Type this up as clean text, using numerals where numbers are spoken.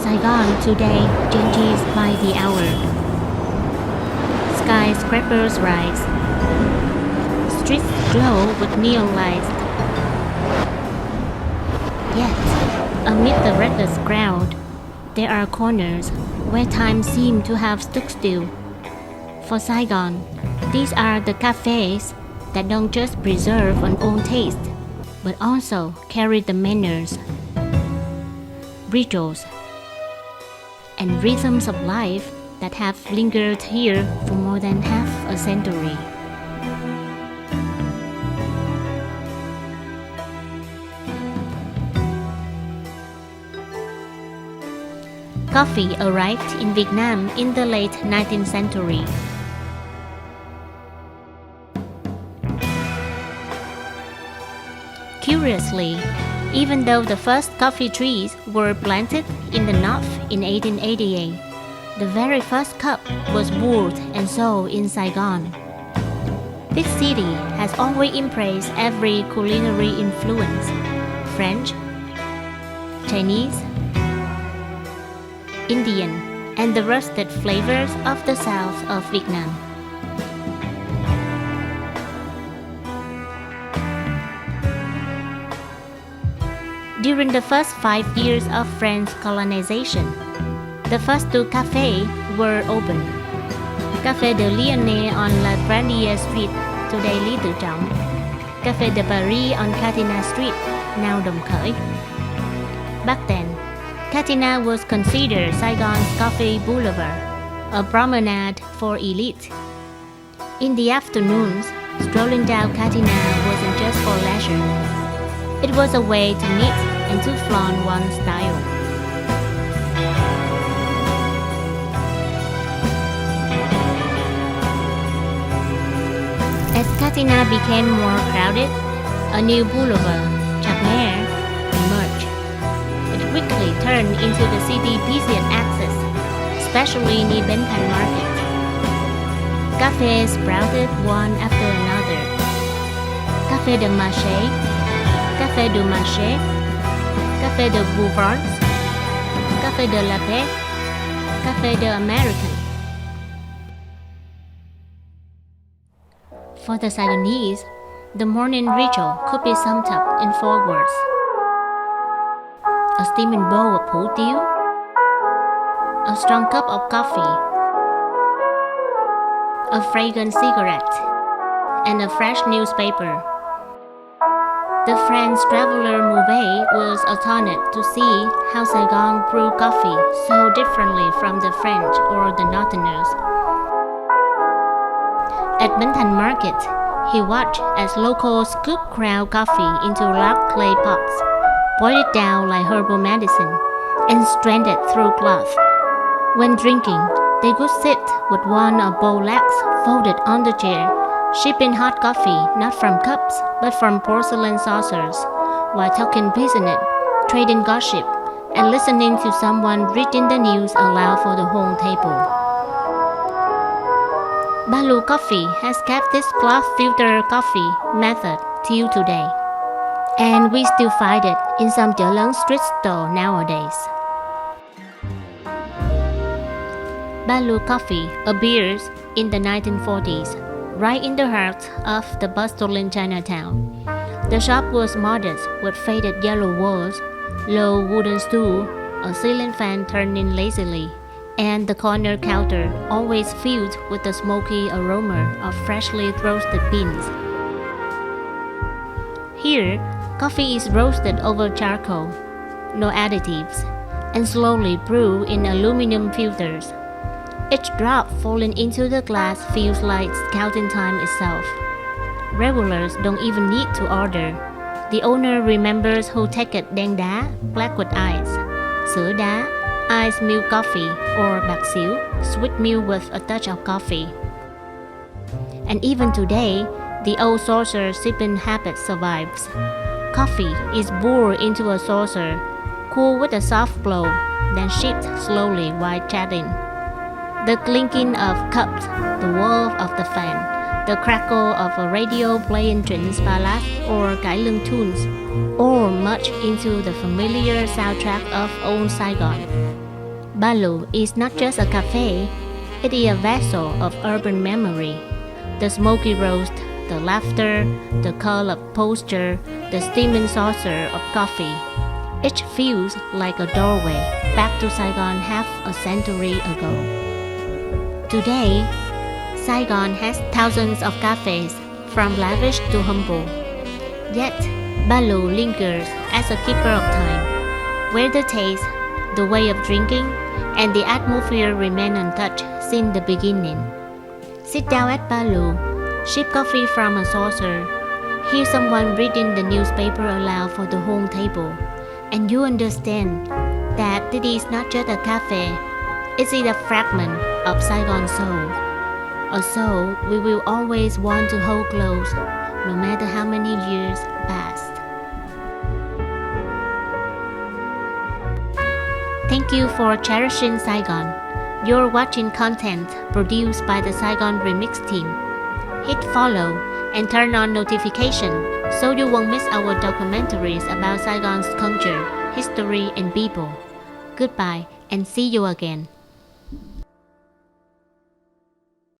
Saigon today changes by the hour. Skyscrapers rise. Streets glow with neon lights. Yet, amid the reckless crowd, there are corners where time seems to have stood still. For Saigon, these are the cafes that don't just preserve an old taste, but also carry the manners, rituals, and rhythms of life that have lingered here for more than half a century. Coffee arrived in Vietnam in the late 19th century. Curiously, even though the first coffee trees were planted in the north in 1888, the very first cup was brewed and sold in Saigon. This city has always embraced every culinary influence: French, Chinese, Indian, and the roasted flavors of the south of Vietnam. During the first 5 years of French colonization, the first two cafes were opened. Café de Lyonnais on La Grandier Street, today Lý Tự Trọng. Café de Paris on Catina Street, now Đồng Khởi. Back then, Catina was considered Saigon's coffee boulevard, a promenade for elite. In the afternoons, strolling down Catina wasn't just for leisure. It was a way to meet and to flaunt one's style. As Catina became more crowded, a new boulevard, Chapmer, emerged. It quickly turned into the city's busiest axis, especially near Bến Thành Market. Cafes sprouted one after another. Café de Marché, Café du Marché, Café de Boulevards, Café de la Paix, Café de American. For the Saigonese, the morning ritual could be summed up in 4 words: a steaming bowl of hủ tiếu, a strong cup of coffee, a fragrant cigarette, and a fresh newspaper. The French traveler Mouvet was astonished to see how Saigon brewed coffee so differently from the French or the Northerners. At Bến Thành Market, he watched as locals scooped ground coffee into large clay pots, boiled it down like herbal medicine, and strained it through cloth. When drinking, they would sit with one or both legs folded on the chair, sipping hot coffee not from cups but from porcelain saucers, while talking business, trading gossip, and listening to someone reading the news aloud for the whole table. Balu Coffee has kept this cloth filter coffee method till today, and we still find it in some Chợ Lớn street store nowadays. Balu Coffee appears in the 1940s, right in the heart of the bustling Chinatown. The shop was modest with faded yellow walls, low wooden stool, a ceiling fan turning lazily, and the corner counter always filled with the smoky aroma of freshly roasted beans. Here, coffee is roasted over charcoal, no additives, and slowly brewed in aluminum filters. Each drop falling into the glass feels like counting time itself. Regulars don't even need to order. The owner remembers who take it đen đá, black with ice, sữa đá, ice milk coffee, or bạc xỉu, sweet milk with a touch of coffee. And even today, the old saucer sipping habit survives. Coffee is poured into a saucer, cooled with a soft blow, then sipped slowly while chatting. The clinking of cups, the whir of the fan, the crackle of a radio playing TRÍNH ballads or cải lương tunes, all merge into the familiar soundtrack of old Saigon. Balu is not just a cafe, it is a vessel of urban memory. The smoky roast, the laughter, the curl of posture, the steaming saucer of coffee. Each feels like a doorway back to Saigon half a century ago. Today, Saigon has thousands of cafes, from lavish to humble. Yet, Balu lingers as a keeper of time, where the taste, the way of drinking, and the atmosphere remain untouched since the beginning. Sit down at Balu, sip coffee from a saucer, hear someone reading the newspaper aloud for the whole table, and you understand that this is not just a cafe, it is a fragment of Saigon's soul. A soul we will always want to hold close, no matter how many years pass. Thank you for cherishing Saigon. You're watching content produced by the Saigon Remix team. Hit follow and turn on notification so you won't miss our documentaries about Saigon's culture, history, and people. Goodbye and see you again.